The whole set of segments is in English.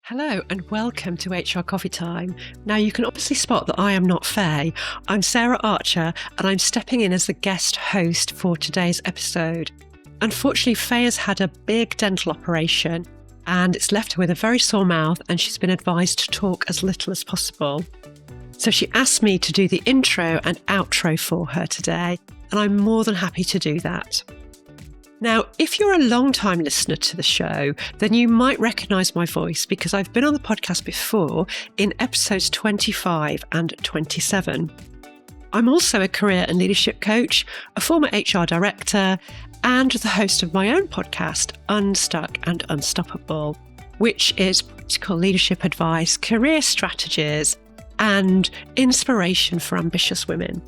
Hello and welcome to HR Coffee Time. Now you can obviously spot that I am not Fay. I'm Sarah Archer and I'm stepping in as the guest host for today's episode. Unfortunately, Fay has had a big dental operation and it's left her with a very sore mouth, and she's been advised to talk as little as possible. So she asked me to do the intro and outro for her today, and I'm more than happy to do that. Now, if you're a long-time listener to the show, then you might recognise my voice because I've been on the podcast before in episodes 25 and 27. I'm also a career and leadership coach, a former HR director, and the host of my own podcast, Unstuck and Unstoppable, which is practical leadership advice, career strategies, and inspiration for ambitious women.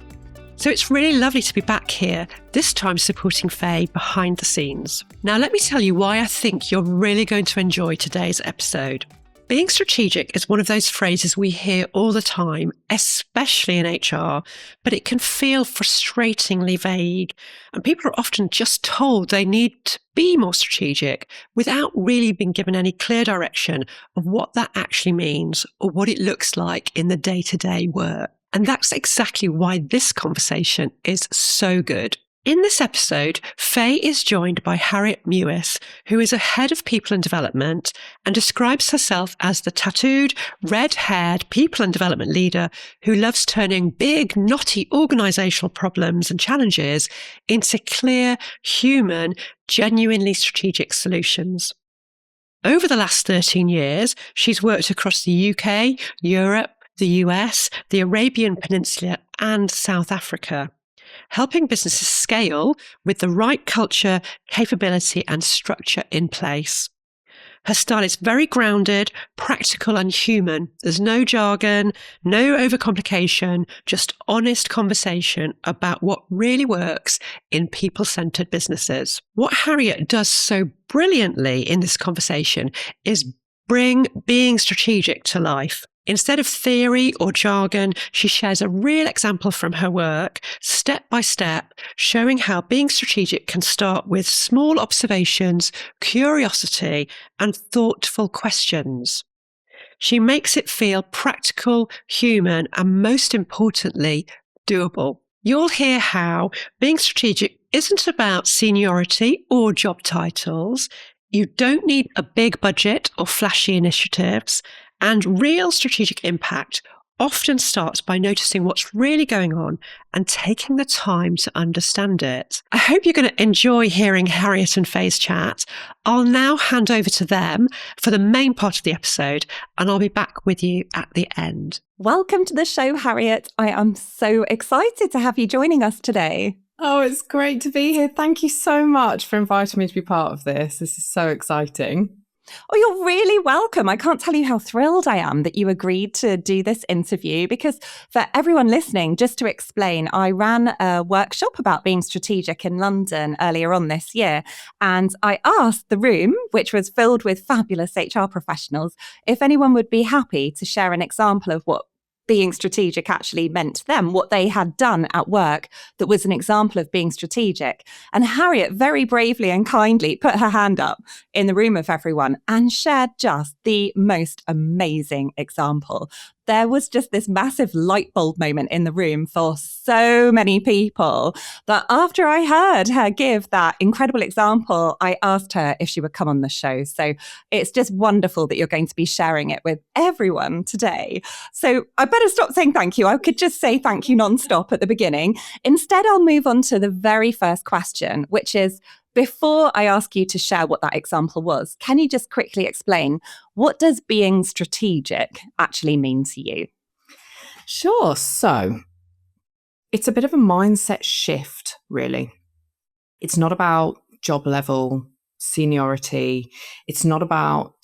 So it's really lovely to be back here, this time supporting Fay behind the scenes. Now let me tell you why I think you're really going to enjoy today's episode. Being strategic is one of those phrases we hear all the time, especially in HR, but it can feel frustratingly vague. And people are often just told they need to be more strategic without really being given any clear direction of what that actually means or what it looks like in the day-to-day work. And that's exactly why this conversation is so good. In this episode, Fay is joined by Harriet Mewis, who is a head of people and development and describes herself as the tattooed, red-haired people and development leader who loves turning big, knotty organisational problems and challenges into clear, human, genuinely strategic solutions. Over the last 13 years, she's worked across the UK, Europe, the US, the Arabian Peninsula, and South Africa, helping businesses scale with the right culture, capability, and structure in place. Her style is very grounded, practical, and human. There's no jargon, no overcomplication, just honest conversation about what really works in people-centered businesses. What Harriet does so brilliantly in this conversation is bring being strategic to life. Instead of theory or jargon, she shares a real example from her work, step by step, showing how being strategic can start with small observations, curiosity, and thoughtful questions. She makes it feel practical, human, and most importantly, doable. You'll hear how being strategic isn't about seniority or job titles. You don't need a big budget or flashy initiatives. And real strategic impact often starts by noticing what's really going on and taking the time to understand it. I hope you're going to enjoy hearing Harriet and Fay's chat. I'll now hand over to them for the main part of the episode, and I'll be back with you at the end. Welcome to the show, Harriet. I am so excited to have you joining us today. Oh, it's great to be here. Thank you so much for inviting me to be part of this. This is so exciting. Oh, you're really welcome. I can't tell you how thrilled I am that you agreed to do this interview, because for everyone listening, just to explain, I ran a workshop about being strategic in London earlier on this year, and I asked the room, which was filled with fabulous HR professionals, if anyone would be happy to share an example of what being strategic actually meant to them, what they had done at work that was an example of being strategic. And Harriet very bravely and kindly put her hand up in the room of everyone and shared just the most amazing example. There was just this massive light bulb moment in the room for so many people that after I heard her give that incredible example, I asked her if she would come on the show. So it's just wonderful that you're going to be sharing it with everyone today. So I better stop saying thank you. I could just say thank you nonstop at the beginning. Instead, I'll move on to the very first question, which is, before I ask you to share what that example was, can you just quickly explain, what does being strategic actually mean to you? Sure. So it's a bit of a mindset shift, really. It's not about job level, seniority. It's not about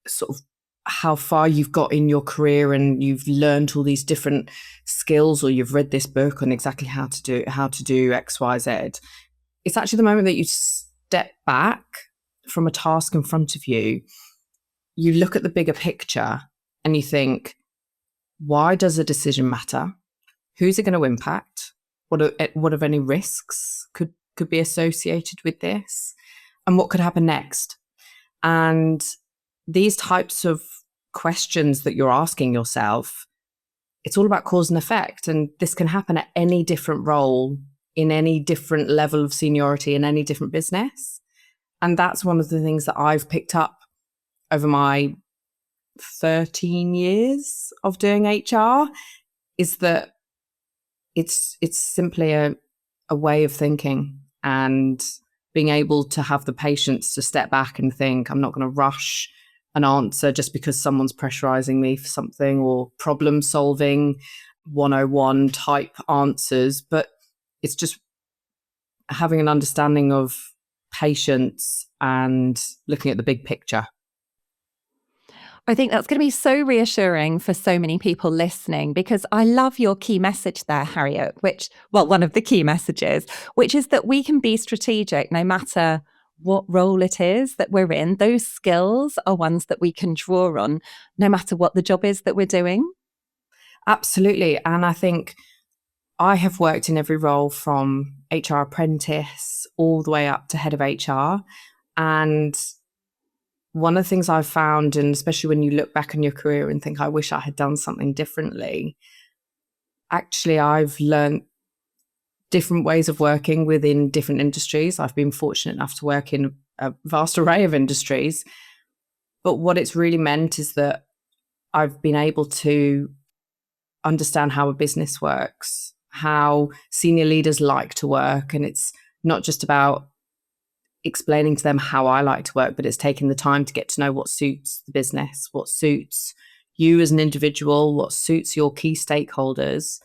sort of how far you've got in your career and you've learned all these different skills, or you've read this book on exactly how to do X, Y, Z. It's actually the moment that you step back from a task in front of you, you look at the bigger picture and you think, why does a decision matter? Who's it going to impact? What are any risks could be associated with this? And what could happen next? And these types of questions that you're asking yourself, it's all about cause and effect. And this can happen at any different role, in any different level of seniority, in any different business. And that's one of the things that I've picked up over my 13 years of doing HR, is that it's simply a way of thinking, and being able to have the patience to step back and think, I'm not going to rush an answer just because someone's pressurizing me for something, or problem solving 101 type answers, but it's just having an understanding of patience and looking at the big picture. I think that's going to be so reassuring for so many people listening, because I love your key message there, Harriet, one of the key messages, which is that we can be strategic no matter what role it is that we're in. Those skills are ones that we can draw on no matter what the job is that we're doing. Absolutely. And I think I have worked in every role from HR apprentice all the way up to head of HR. And one of the things I've found, and especially when you look back on your career and think, I wish I had done something differently, actually, I've learned different ways of working within different industries. I've been fortunate enough to work in a vast array of industries. But what it's really meant is that I've been able to understand how a business works, how senior leaders like to work. And it's not just about explaining to them how I like to work, but it's taking the time to get to know what suits the business, what suits you as an individual, what suits your key stakeholders.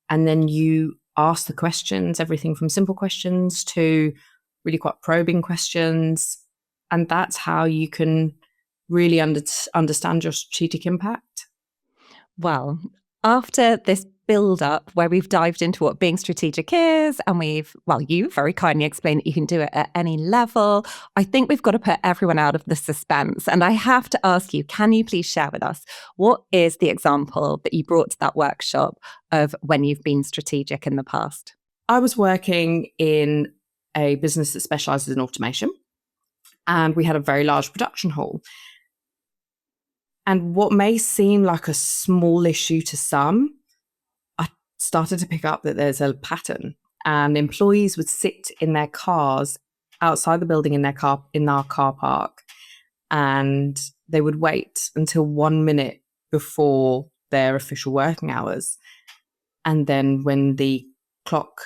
And then you ask the questions, everything from simple questions to really quite probing questions. And that's how you can really understand your strategic impact. Well, after this build up where we've dived into what being strategic is, and you very kindly explained that you can do it at any level, I think we've got to put everyone out of the suspense. And I have to ask you, can you please share with us, what is the example that you brought to that workshop of when you've been strategic in the past? I was working in a business that specializes in automation, and we had a very large production hall. And what may seem like a small issue to some, I started to pick up that there's a pattern, and employees would sit in their cars outside the building in our car park, and they would wait until 1 minute before their official working hours. And then when the clock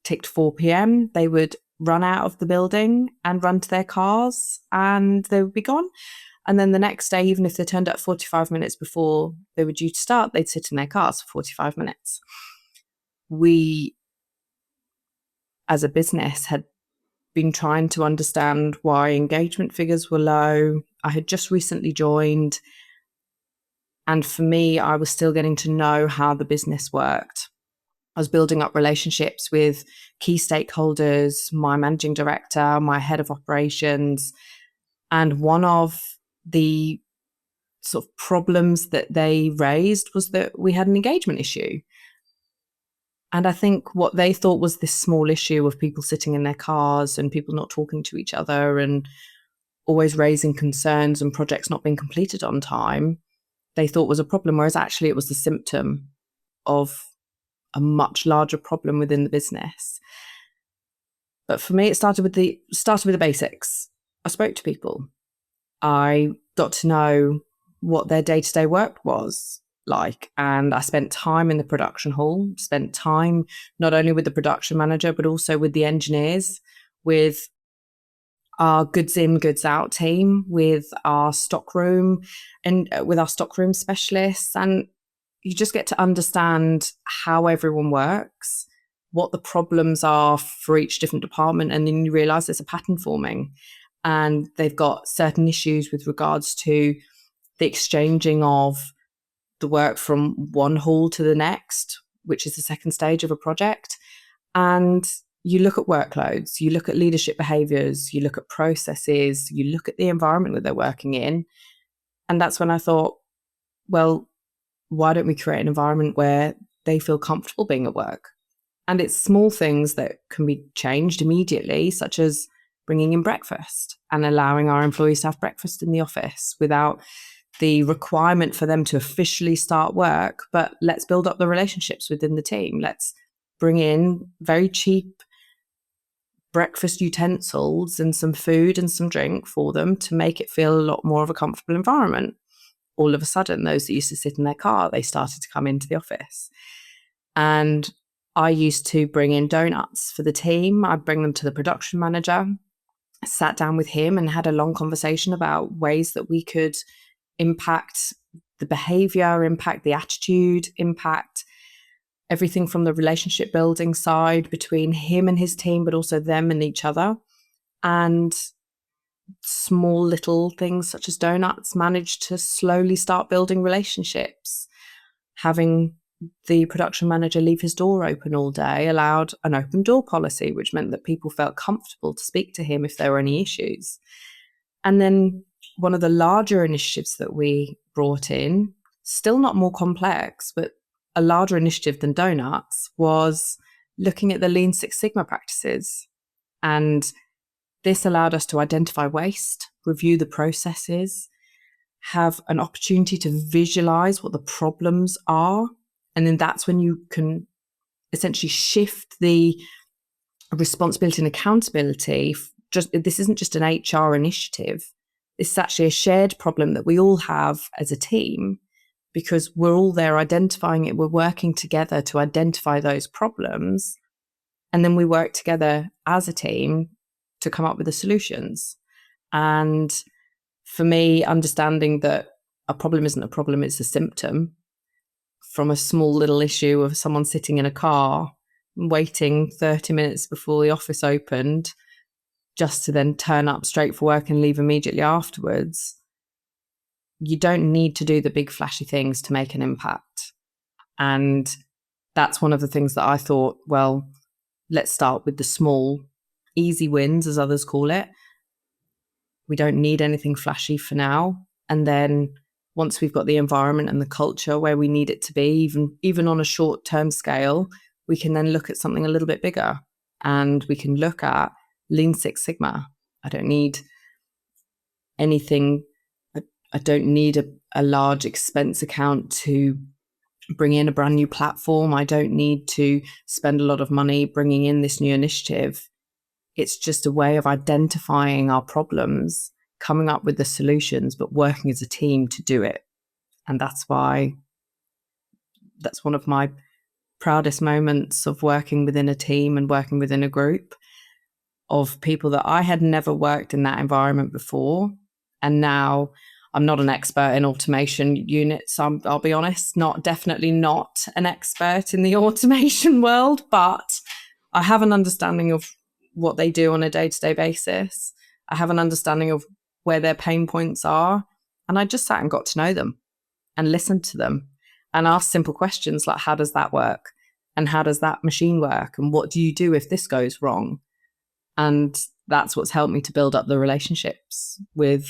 ticked 4 p.m., they would run out of the building and run to their cars, and they would be gone. And then the next day, even if they turned up 45 minutes before they were due to start, they'd sit in their cars for 45 minutes. We, as a business, had been trying to understand why engagement figures were low. I had just recently joined. And for me, I was still getting to know how the business worked. I was building up relationships with key stakeholders, my managing director, my head of operations. And one of the sort of problems that they raised was that we had an engagement issue. And I think what they thought was this small issue of people sitting in their cars and people not talking to each other and always raising concerns and projects not being completed on time, they thought was a problem, whereas actually it was the symptom of a much larger problem within the business. But for me, it started with the basics. I spoke to people. I got to know what their day-to-day work was like. And I spent time in the production hall, spent time not only with the production manager, but also with the engineers, with our goods in, goods out team, with our stockroom and with our stockroom specialists. And you just get to understand how everyone works, what the problems are for each different department. And then you realize there's a pattern forming. And they've got certain issues with regards to the exchanging of the work from one hall to the next, which is the second stage of a project. And you look at workloads, you look at leadership behaviours, you look at processes, you look at the environment that they're working in. And that's when I thought, well, why don't we create an environment where they feel comfortable being at work? And it's small things that can be changed immediately, such as bringing in breakfast and allowing our employees to have breakfast in the office without the requirement for them to officially start work, but let's build up the relationships within the team. Let's bring in very cheap breakfast utensils and some food and some drink for them to make it feel a lot more of a comfortable environment. All of a sudden, those that used to sit in their car, they started to come into the office. And I used to bring in donuts for the team. I'd bring them to the production manager, sat down with him and had a long conversation about ways that we could impact the behaviour, impact the attitude, impact everything from the relationship building side between him and his team, but also them and each other. And small little things such as donuts managed to slowly start building relationships. Having the production manager leave his door open all day allowed an open door policy, which meant that people felt comfortable to speak to him if there were any issues. And then one of the larger initiatives that we brought in, still not more complex, but a larger initiative than donuts, was looking at the Lean Six Sigma practices. And this allowed us to identify waste, review the processes, have an opportunity to visualize what the problems are. And then that's when you can essentially shift the responsibility and accountability. This isn't just an HR initiative. This is actually a shared problem that we all have as a team, because we're all there identifying it. We're working together to identify those problems. And then we work together as a team to come up with the solutions. And for me, understanding that a problem isn't a problem, it's a symptom, from a small little issue of someone sitting in a car waiting 30 minutes before the office opened just to then turn up straight for work and leave immediately afterwards. You don't need to do the big flashy things to make an impact. And that's one of the things that I thought, well, let's start with the small, easy wins, as others call it. We don't need anything flashy for now. And then once we've got the environment and the culture where we need it to be, even on a short-term scale, we can then look at something a little bit bigger. And we can look at Lean Six Sigma. I don't need anything. I don't need a large expense account to bring in a brand new platform. I don't need to spend a lot of money bringing in this new initiative. It's just a way of identifying our problems, coming up with the solutions, but working as a team to do it. And that's one of my proudest moments of working within a team and working within a group of people that I had never worked in that environment before. And now I'm not an expert in automation units. I'll be honest, definitely not an expert in the automation world, but I have an understanding of what they do on a day-to-day basis. I have an understanding of where their pain points are. And I just sat and got to know them and listened to them and asked simple questions like, how does that work? And how does that machine work? And what do you do if this goes wrong? And that's what's helped me to build up the relationships with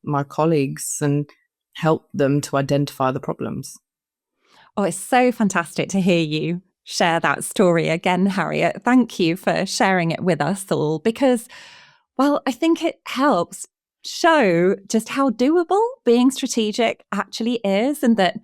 my colleagues and help them to identify the problems. Oh, it's so fantastic to hear you share that story again, Harriet. Thank you for sharing it with us all, because, well, I think it helps show just how doable being strategic actually is, and that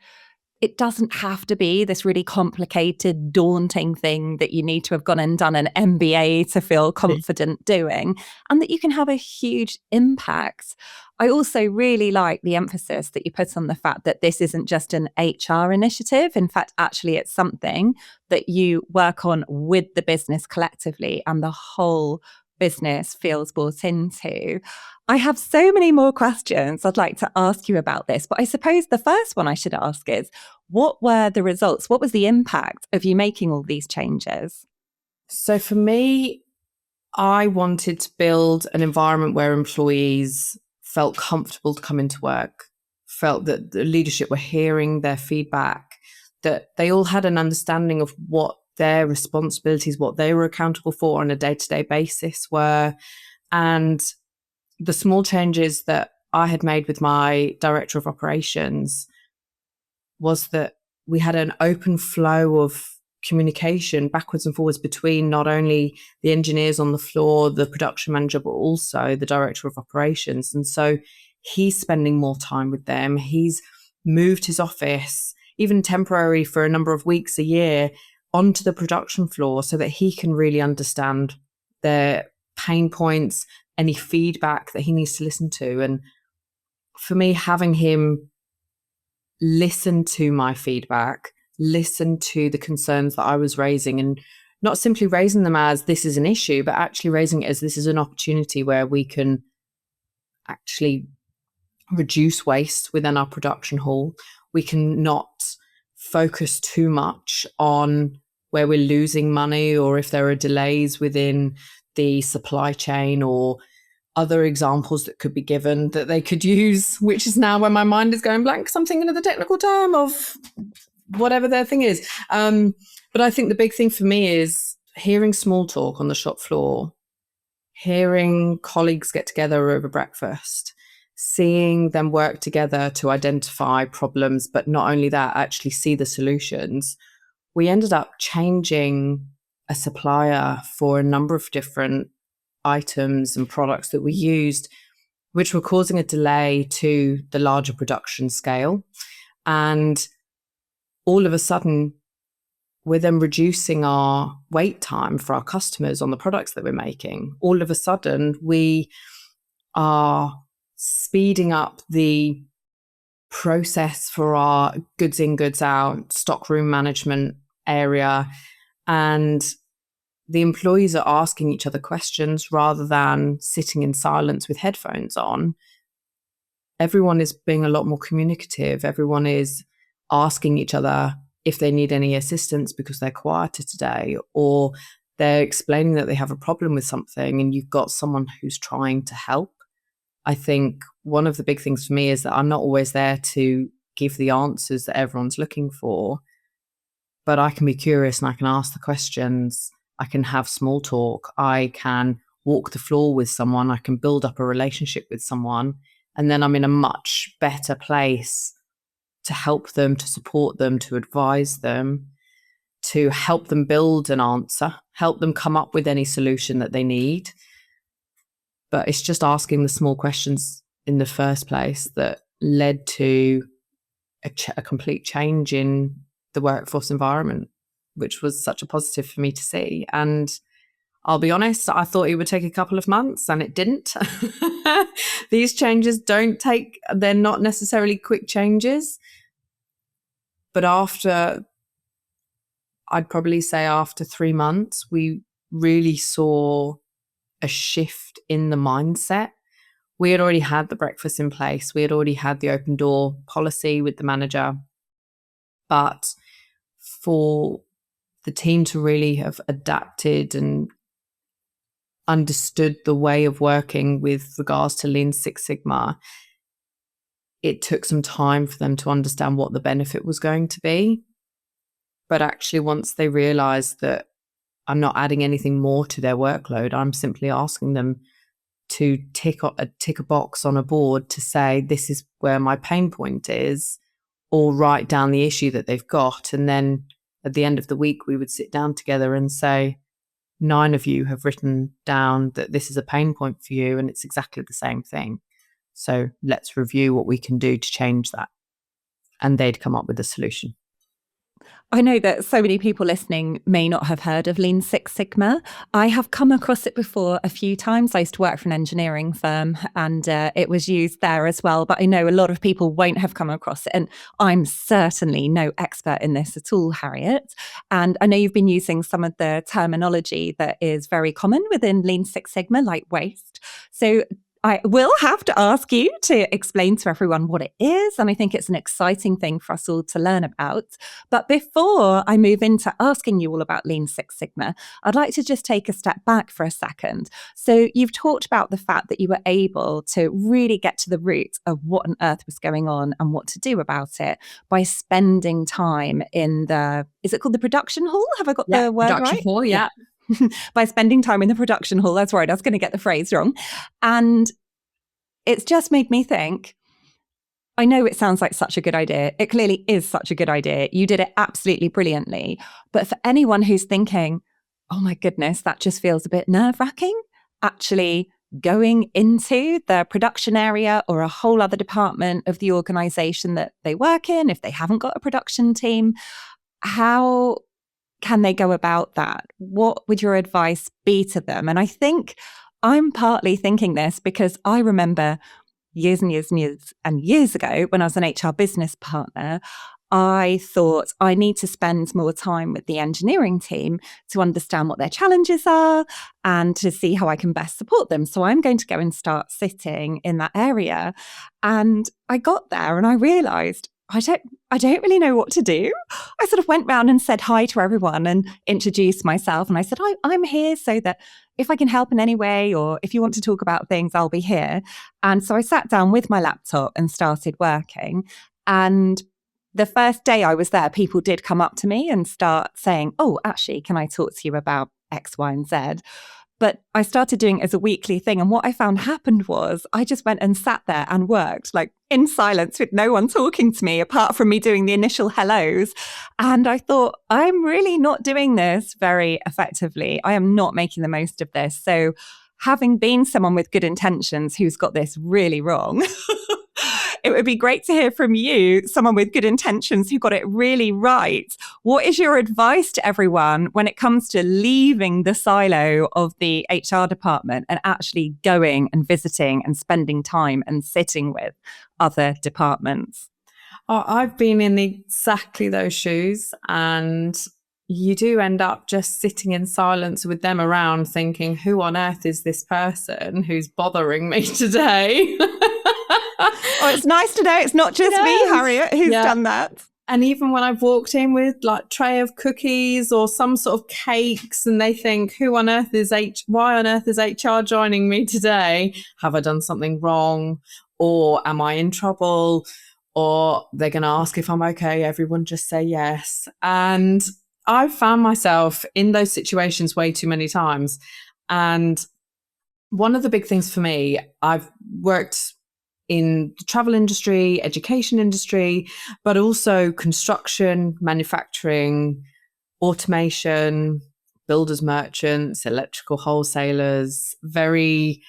it doesn't have to be this really complicated, daunting thing that you need to have gone and done an MBA to feel confident doing, and that you can have a huge impact. I also really like the emphasis that you put on the fact that this isn't just an HR initiative. In fact, actually, it's something that you work on with the business collectively, and the whole business feels bought into. I have so many more questions I'd like to ask you about this, but I suppose the first one I should ask is, what were the results? What was the impact of you making all these changes? So for me, I wanted to build an environment where employees felt comfortable to come into work, felt that the leadership were hearing their feedback, that they all had an understanding of what their responsibilities, what they were accountable for on a day-to-day basis were. And the small changes that I had made with my director of operations was that we had an open flow of communication backwards and forwards between not only the engineers on the floor, the production manager, but also the director of operations. And so He's spending more time with them. He's moved his office, even temporary for a number of weeks a year, onto the production floor so that he can really understand their pain points, any feedback that he needs to listen to. And for me, having him listen to my feedback, listen to the concerns that I was raising, and not simply raising them as this is an issue, but actually raising it as this is an opportunity where we can actually reduce waste within our production hall. We can not focus too much on where we're losing money or if there are delays within the supply chain or other examples that could be given that they could use, which is now when my mind is going blank because I'm thinking of the technical term of whatever their thing is. But I think the big thing for me is hearing small talk on the shop floor, hearing colleagues get together over breakfast, seeing them work together to identify problems, but not only that, actually see the solutions. We ended up changing a supplier for a number of different items and products that we used, which were causing a delay to the larger production scale. And all of a sudden, we're then reducing our wait time for our customers on the products that we're making. All of a sudden, we are speeding up the process for our goods in, goods out, stockroom management area. And the employees are asking each other questions rather than sitting in silence with headphones on. Everyone is being a lot more communicative. Everyone is asking each other if they need any assistance because they're quieter today, or they're explaining that they have a problem with something and you've got someone who's trying to help. I think one of the big things for me is that I'm not always there to give the answers that everyone's looking for, but I can be curious and I can ask the questions. I can have small talk. I can walk the floor with someone. I can build up a relationship with someone. And then I'm in a much better place to help them, to support them, to advise them, to help them build an answer, help them come up with any solution that they need. But it's just asking the small questions in the first place that led to a complete change in the workforce environment, which was such a positive for me to see. And I'll be honest, I thought it would take a couple of months and it didn't. These changes they're not necessarily quick changes. But I'd probably say after 3 months, we really saw a shift in the mindset. We had already had the breakfast in place. We had already had the open door policy with the manager. But for the team to really have adapted and understood the way of working with regards to Lean Six Sigma, it took some time for them to understand what the benefit was going to be. But actually, once they realized that I'm not adding anything more to their workload, I'm simply asking them to tick a box on a board to say, this is where my pain point is, or write down the issue that they've got. And then at the end of the week, we would sit down together and say, 9 of you have written down that this is a pain point for you, and it's exactly the same thing. So let's review what we can do to change that. And they'd come up with a solution. I know that so many people listening may not have heard of Lean Six Sigma. I have come across it before a few times. I used to work for an engineering firm and it was used there as well. But I know a lot of people won't have come across it. And I'm certainly no expert in this at all, Harriet. And I know you've been using some of the terminology that is very common within Lean Six Sigma, like waste. So I will have to ask you to explain to everyone what it is. And I think it's an exciting thing for us all to learn about. But before I move into asking you all about Lean Six Sigma, I'd like to just take a step back for a second. So you've talked about the fact that you were able to really get to the root of what on earth was going on and what to do about it by spending time in is it called the production hall? Have I got the word production right? hall, yeah. By spending time in the production hall. That's right. I was going to get the phrase wrong. And it's just made me think, I know it sounds like such a good idea. It clearly is such a good idea. You did it absolutely brilliantly. But for anyone who's thinking, oh my goodness, that just feels a bit nerve-wracking. Actually, going into the production area or a whole other department of the organisation that they work in, if they haven't got a production team, how can they go about that? What would your advice be to them? And I think I'm partly thinking this because I remember years and years and years and years ago when I was an HR business partner, I thought I need to spend more time with the engineering team to understand what their challenges are and to see how I can best support them. So I'm going to go and start sitting in that area. And I got there and I realized I don't really know what to do. I sort of went round and said hi to everyone and introduced myself. And I said, I'm here so that if I can help in any way, or if you want to talk about things, I'll be here. And so I sat down with my laptop and started working. And the first day I was there, people did come up to me and start saying, oh, actually, can I talk to you about X, Y, and Z? But I started doing it as a weekly thing. And what I found happened was I just went and sat there and worked like in silence with no one talking to me apart from me doing the initial hellos. And I thought, I'm really not doing this very effectively. I am not making the most of this. So having been someone with good intentions who's got this really wrong, it would be great to hear from you, someone with good intentions who got it really right. What is your advice to everyone when it comes to leaving the silo of the HR department and actually going and visiting and spending time and sitting with other departments? Oh, I've been in exactly those shoes, and you do end up just sitting in silence with them around thinking, who on earth is this person who's bothering me today? Oh, it's nice to know it's not just me, Harriet, who's done that. And even when I've walked in with like tray of cookies or some sort of cakes and they think, why on earth is HR joining me today? Have I done something wrong? Or am I in trouble? Or they're going to ask if I'm okay. Everyone just say yes. And I've found myself in those situations way too many times. And one of the big things for me, I've worked in the travel industry, education industry, but also construction, manufacturing, automation, builders merchants, electrical wholesalers, very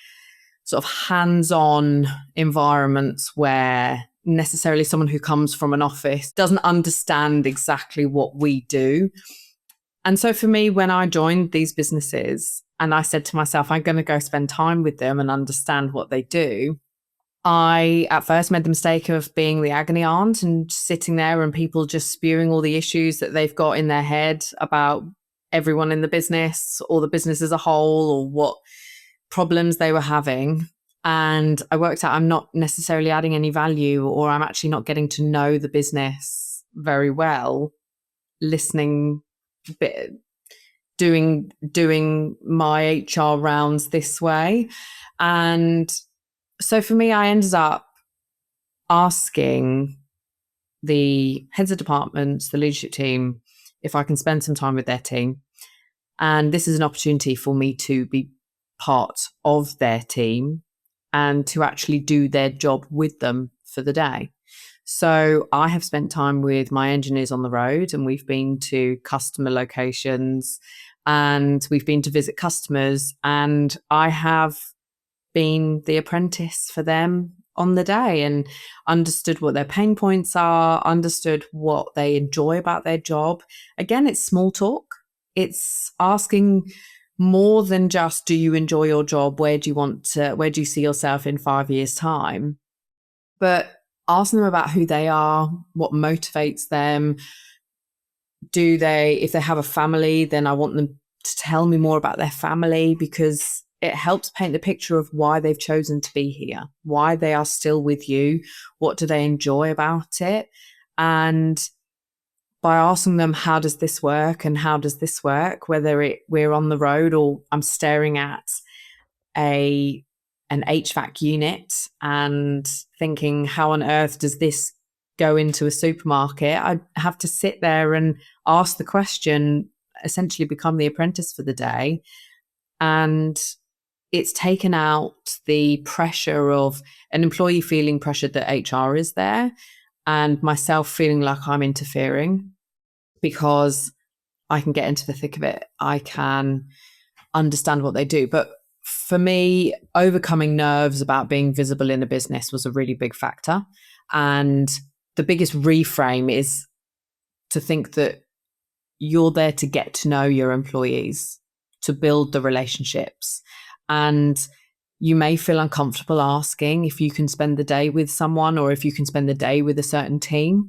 sort of hands-on environments where necessarily someone who comes from an office doesn't understand exactly what we do. And so for me, when I joined these businesses and I said to myself, I'm going to go spend time with them and understand what they do, I at first made the mistake of being the agony aunt and sitting there and people just spewing all the issues that they've got in their head about everyone in the business or the business as a whole or what problems they were having. And I worked out I'm not necessarily adding any value, or I'm actually not getting to know the business very well, listening, doing my HR rounds this way. And so for me, I ended up asking the heads of departments, the leadership team, if I can spend some time with their team. And this is an opportunity for me to be part of their team and to actually do their job with them for the day. So I have spent time with my engineers on the road, and we've been to customer locations and we've been to visit customers, and I have been the apprentice for them on the day and understood what their pain points are, understood what they enjoy about their job. Again, it's small talk. It's asking more than just, do you enjoy your job? Where do you see yourself in 5 years' time? But asking them about who they are, what motivates them. If they have a family, then I want them to tell me more about their family, because it helps paint the picture of why they've chosen to be here, why they are still with you, what do they enjoy about it. And by asking them, how does this work and how does this work, whether we're on the road or I'm staring at an HVAC unit and thinking, how on earth does this go into a supermarket? I have to sit there and ask the question, essentially become the apprentice for the day. And it's taken out the pressure of an employee feeling pressured that HR is there, and myself feeling like I'm interfering, because I can get into the thick of it. I can understand what they do. But for me, overcoming nerves about being visible in a business was a really big factor. And the biggest reframe is to think that you're there to get to know your employees, to build the relationships. And you may feel uncomfortable asking if you can spend the day with someone or if you can spend the day with a certain team.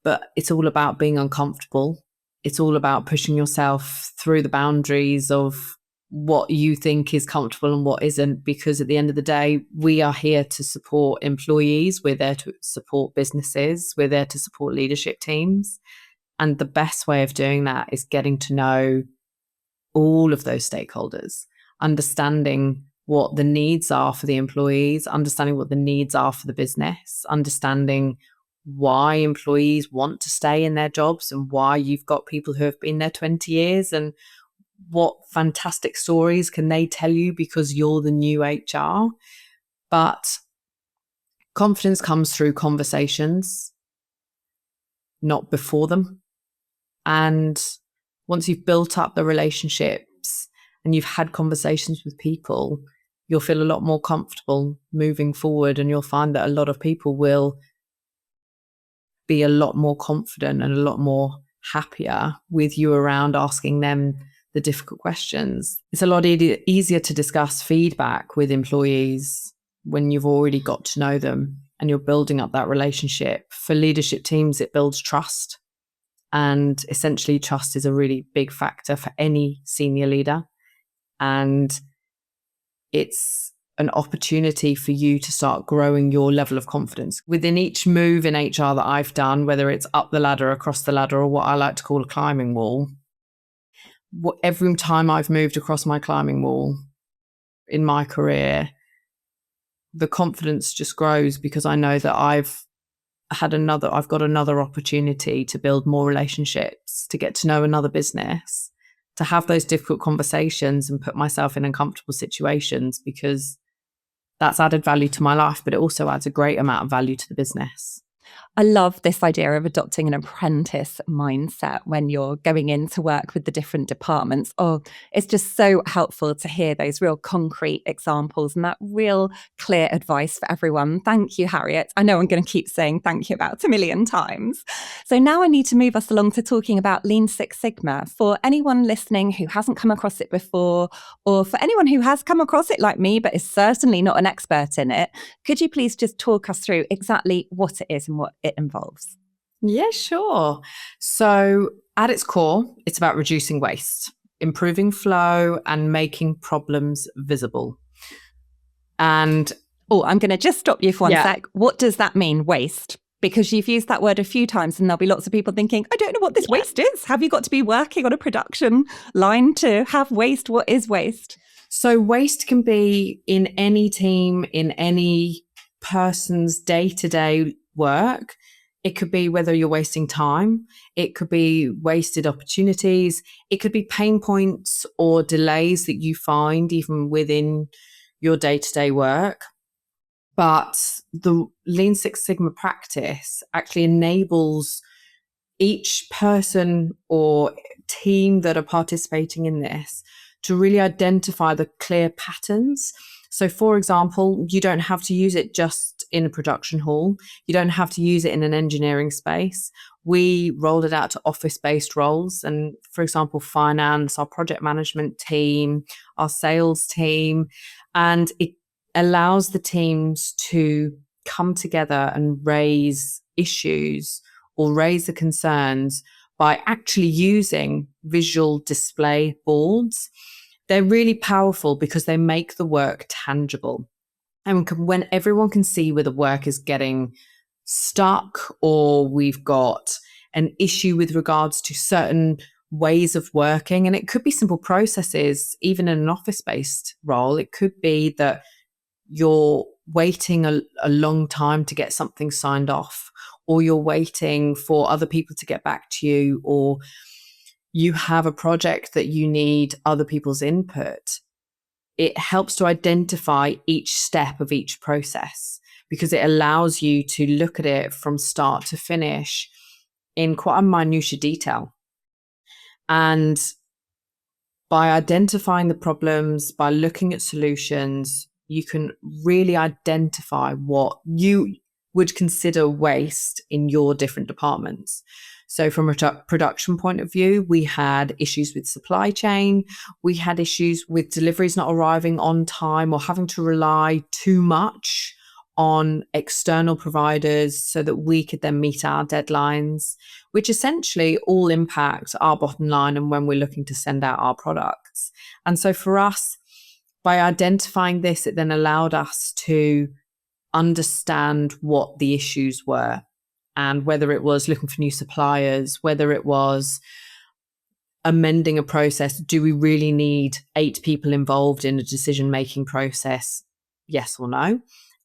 But it's all about being uncomfortable. It's all about pushing yourself through the boundaries of what you think is comfortable and what isn't, because at the end of the day, we are here to support employees. We're there to support businesses. We're there to support leadership teams. And the best way of doing that is getting to know all of those stakeholders, understanding what the needs are for the employees, understanding what the needs are for the business, understanding why employees want to stay in their jobs and why you've got people who have been there 20 years and what fantastic stories can they tell you because you're the new HR. But confidence comes through conversations, not before them. And once you've built up the relationships and you've had conversations with people, you'll feel a lot more comfortable moving forward. And you'll find that a lot of people will be a lot more confident and a lot more happier with you around, asking them the difficult questions. It's a lot easier to discuss feedback with employees when you've already got to know them and you're building up that relationship. For leadership teams, it builds trust. And essentially, trust is a really big factor for any senior leader. And it's an opportunity for you to start growing your level of confidence. Within each move in HR that I've done, whether it's up the ladder, across the ladder, or what I like to call a climbing wall, every time I've moved across my climbing wall in my career, the confidence just grows because I know that I've got another opportunity to build more relationships, to get to know another business, to have those difficult conversations and put myself in uncomfortable situations, because that's added value to my life, but it also adds a great amount of value to the business. I love this idea of adopting an apprentice mindset when you're going in to work with the different departments. Oh, it's just so helpful to hear those real concrete examples and that real clear advice for everyone. Thank you, Harriet. I know I'm going to keep saying thank you about a million times. So now I need to move us along to talking about Lean Six Sigma. For anyone listening who hasn't come across it before, or for anyone who has come across it like me, but is certainly not an expert in it, could you please just talk us through exactly what it is and what it involves? Yeah, sure. So at its core, it's about reducing waste, improving flow, and making problems visible. And I'm going to just stop you for one sec. What does that mean, waste? Because you've used that word a few times and there'll be lots of people thinking, I don't know what this waste is. Have you got to be working on a production line to have waste? What is waste? So waste can be in any team, in any person's day-to-day work. It could be whether you're wasting time. It could be wasted opportunities. It could be pain points or delays that you find even within your day-to-day work. But the Lean Six Sigma practice actually enables each person or team that are participating in this to really identify the clear patterns. So, for example, you don't have to use it just in a production hall. You don't have to use it in an engineering space. We rolled it out to office-based roles. And for example, finance, our project management team, our sales team, and it allows the teams to come together and raise issues or raise the concerns by actually using visual display boards. They're really powerful because they make the work tangible. And when everyone can see where the work is getting stuck, or we've got an issue with regards to certain ways of working, and it could be simple processes, even in an office-based role, it could be that you're waiting a long time to get something signed off, or you're waiting for other people to get back to you, or you have a project that you need other people's input. It helps to identify each step of each process because it allows you to look at it from start to finish in quite a minutiae detail. And by identifying the problems, by looking at solutions, you can really identify what you would consider waste in your different departments. So from a production point of view, we had issues with supply chain. We had issues with deliveries not arriving on time or having to rely too much on external providers so that we could then meet our deadlines, which essentially all impact our bottom line and when we're looking to send out our products. And so for us, by identifying this, it then allowed us to understand what the issues were, and whether it was looking for new suppliers, whether it was amending a process. Do we really need 8 people involved in a decision-making process? Yes or no?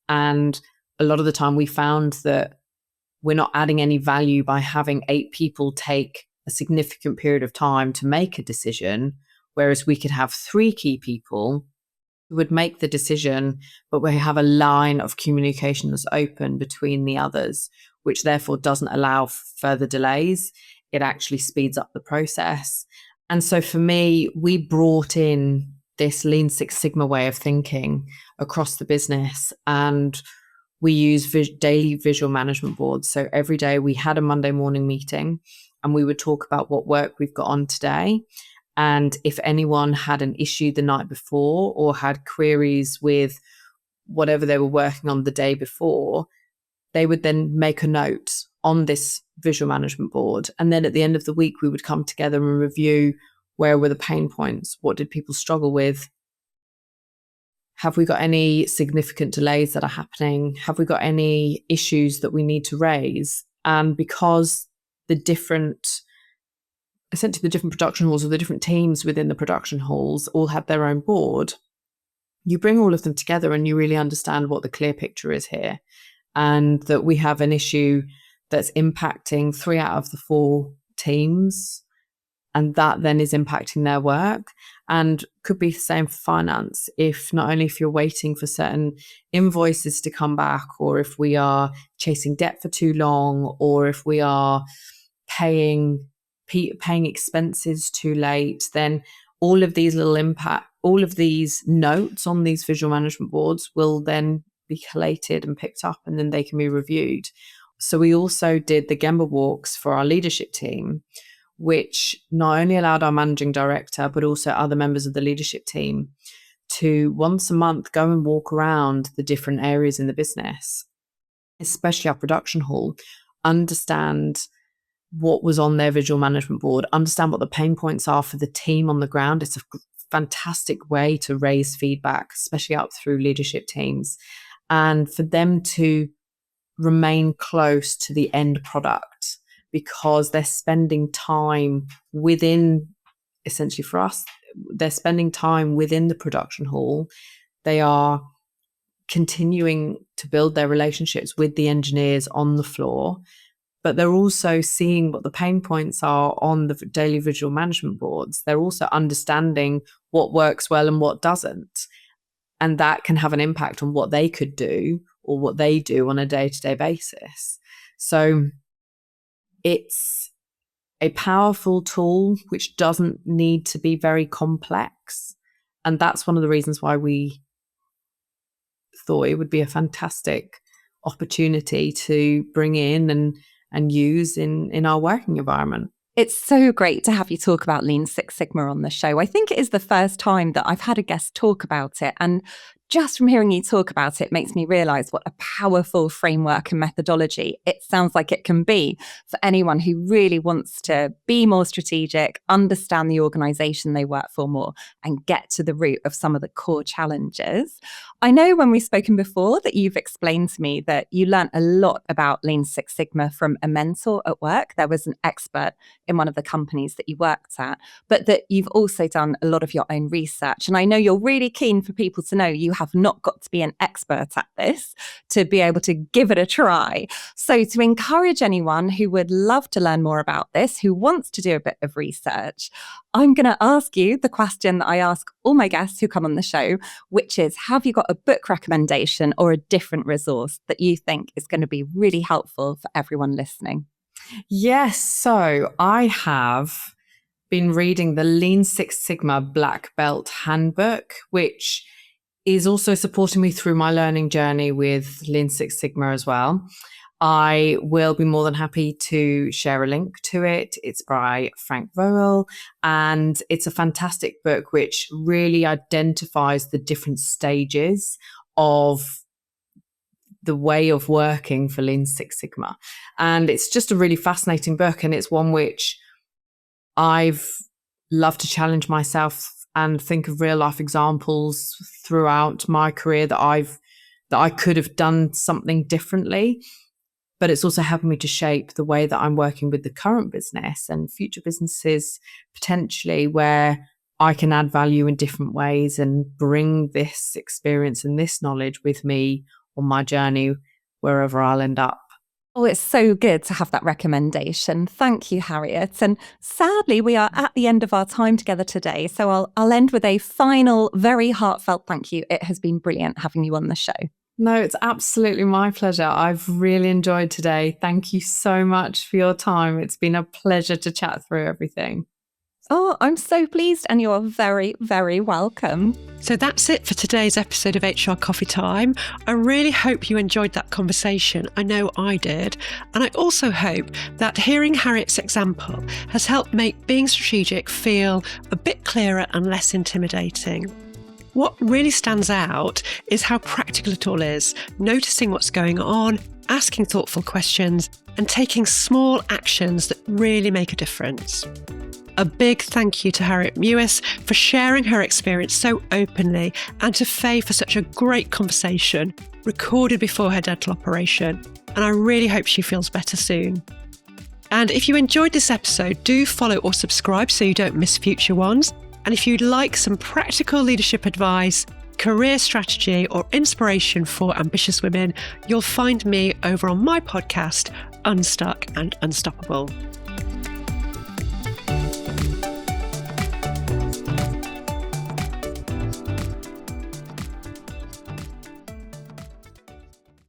And a lot of the time we found that we're not adding any value by having 8 people take a significant period of time to make a decision, whereas we could have 3 key people who would make the decision, but we have a line of communication that's open between the others, which therefore doesn't allow further delays. It actually speeds up the process. And so for me, we brought in this Lean Six Sigma way of thinking across the business, and we use daily visual management boards. So every day we had a Monday morning meeting and we would talk about what work we've got on today. And if anyone had an issue the night before or had queries with whatever they were working on the day before, they would then make a note on this visual management board. And then at the end of the week, we would come together and review where were the pain points, what did people struggle with, have we got any significant delays that are happening, have we got any issues that we need to raise. And because essentially the different production halls or the different teams within the production halls all had their own board, you bring all of them together and you really understand what the clear picture is here, and that we have an issue that's impacting 3 out of the 4 teams, and that then is impacting their work. And could be the same for finance. If not only if you're waiting for certain invoices to come back, or if we are chasing debt for too long, or if we are paying expenses too late, then all of these notes on these visual management boards will then be collated and picked up, and then they can be reviewed. So we also did the Gemba walks for our leadership team, which not only allowed our managing director, but also other members of the leadership team to once a month go and walk around the different areas in the business, especially our production hall, understand what was on their visual management board, understand what the pain points are for the team on the ground. It's a fantastic way to raise feedback, especially up through leadership teams, and for them to remain close to the end product, because they're spending time within, essentially for us, they're spending time within the production hall. They are continuing to build their relationships with the engineers on the floor, but they're also seeing what the pain points are on the daily visual management boards. They're also understanding what works well and what doesn't. And that can have an impact on what they could do or what they do on a day-to-day basis. So it's a powerful tool which doesn't need to be very complex. And that's one of the reasons why we thought it would be a fantastic opportunity to bring in and use in our working environment. It's so great to have you talk about Lean Six Sigma on the show. I think it is the first time that I've had a guest talk about it. And just from hearing you talk about it makes me realise what a powerful framework and methodology it sounds like it can be for anyone who really wants to be more strategic, understand the organisation they work for more, and get to the root of some of the core challenges. I know when we've spoken before that you've explained to me that you learnt a lot about Lean Six Sigma from a mentor at work. There was an expert in one of the companies that you worked at, but that you've also done a lot of your own research. And I know you're really keen for people to know you have not got to be an expert at this to be able to give it a try. So to encourage anyone who would love to learn more about this, who wants to do a bit of research, I'm going to ask you the question that I ask all my guests who come on the show, which is, have you got a book recommendation or a different resource that you think is going to be really helpful for everyone listening? Yes. So I have been reading the Lean Six Sigma Black Belt Handbook, which is also supporting me through my learning journey with Lean Six Sigma as well. I will be more than happy to share a link to it. It's by Frank Voel, and it's a fantastic book which really identifies the different stages of the way of working for Lean Six Sigma. And it's just a really fascinating book, and it's one which I've loved to challenge myself and think of real life examples throughout my career that I could have done something differently. But it's also helping me to shape the way that I'm working with the current business and future businesses potentially, where I can add value in different ways and bring this experience and this knowledge with me on my journey wherever I'll end up. Oh, it's so good to have that recommendation. Thank you, Harriet. And sadly, we are at the end of our time together today. So I'll end with a final, very heartfelt thank you. It has been brilliant having you on the show. No, it's absolutely my pleasure. I've really enjoyed today. Thank you so much for your time. It's been a pleasure to chat through everything. Oh, I'm so pleased, and you're very, very welcome. So that's it for today's episode of HR Coffee Time. I really hope you enjoyed that conversation. I know I did. And I also hope that hearing Harriet's example has helped make being strategic feel a bit clearer and less intimidating. What really stands out is how practical it all is, noticing what's going on, asking thoughtful questions, and taking small actions that really make a difference. A big thank you to Harriet Mewis for sharing her experience so openly, and to Fay for such a great conversation, recorded before her dental operation. And I really hope she feels better soon. And if you enjoyed this episode, do follow or subscribe so you don't miss future ones. And if you'd like some practical leadership advice, career strategy, or inspiration for ambitious women, you'll find me over on my podcast, Unstuck and Unstoppable.